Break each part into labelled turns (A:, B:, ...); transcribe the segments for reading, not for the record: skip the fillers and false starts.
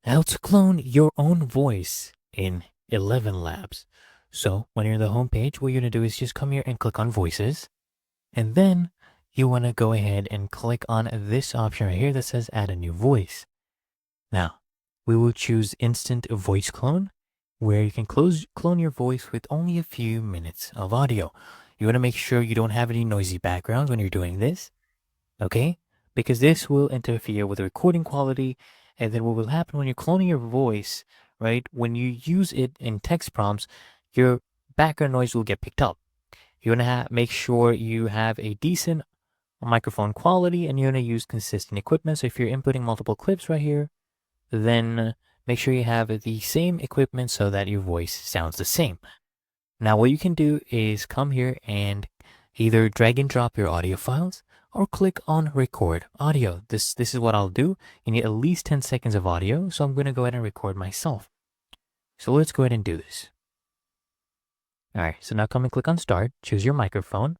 A: how to clone your own voice in 11 labs. So when you're in the home page, what you're going to do is just come here and click on voices. And then you want to go ahead and click on this option right here that says add a new voice. Now, we will choose instant voice clone, where you can clone your voice with only a few minutes of audio. You want to make sure you don't have any noisy backgrounds when you're doing this, okay? Because this will interfere with the recording quality. And then what will happen when you're cloning your voice, right? When you use it in text prompts, your background noise will get picked up. You want to make sure you have a decent microphone quality, and you want to use consistent equipment. So if you're inputting multiple clips right here, then make sure you have the same equipment so that your voice sounds the same. Now what you can do is come here and either drag and drop your audio files or click on record audio. This is what I'll do. You need at least 10 seconds of audio, so I'm going to go ahead and record myself. So let's go ahead and do this. All right, so now come and click on start, choose your microphone,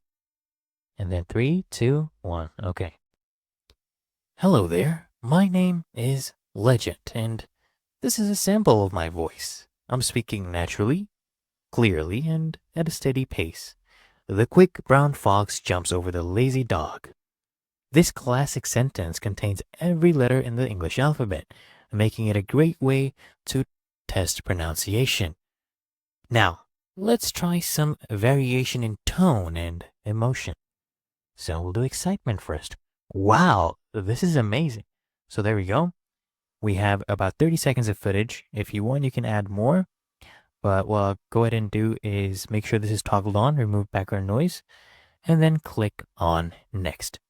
A: and then 3, 2, 1, okay. Hello there, my name is Legend, and this is a sample of my voice. I'm speaking naturally, clearly, and at a steady pace. The quick brown fox jumps over the lazy dog. This classic sentence contains every letter in the English alphabet, making it a great way to test pronunciation. Now, let's try some variation in tone and emotion. So we'll do excitement first. Wow, this is amazing. So there we go. We have about 30 seconds of footage. If you want, you can add more. But what I'll go ahead and do is make sure this is toggled on, remove background noise, and then click on next.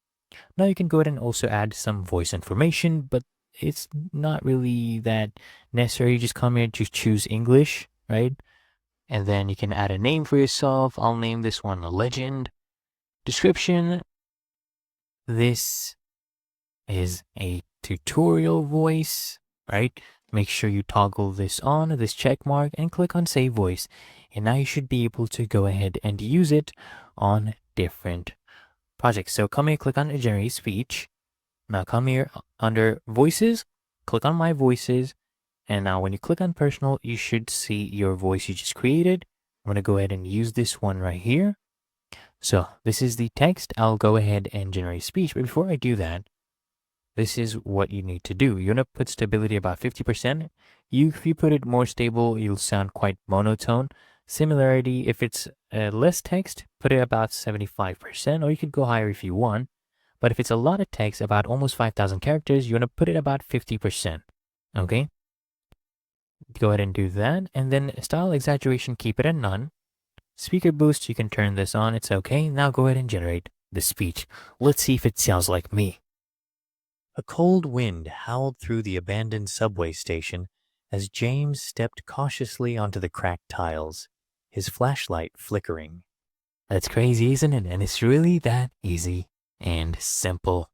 A: Now you can go ahead and also add some voice information, but it's not really that necessary. You just come here to choose English, right? And then you can add a name for yourself. I'll name this one Legend. Description. This is a tutorial voice, right? Make sure you toggle this on, this check mark, and click on save voice. And now you should be able to go ahead and use it on different projects. So come here, click on generate speech. Now come here under voices, click on my voices. And now when you click on personal, you should see your voice you just created. I'm going to go ahead and use this one right here. So this is the text. I'll go ahead and generate speech. But before I do that, this is what you need to do. You're going to put stability about 50%. If you put it more stable, you'll sound quite monotone. Similarity, if it's less text, put it about 75%, or you could go higher if you want. But if it's a lot of text, about almost 5,000 characters, you're going to put it about 50%. Okay? Go ahead and do that. And then style exaggeration, keep it at none. Speaker boost, you can turn this on. It's okay. Now go ahead and generate the speech. Let's see if it sounds like me. A cold wind howled through the abandoned subway station as James stepped cautiously onto the cracked tiles, his flashlight flickering. That's crazy, isn't it? And it's really that easy and simple.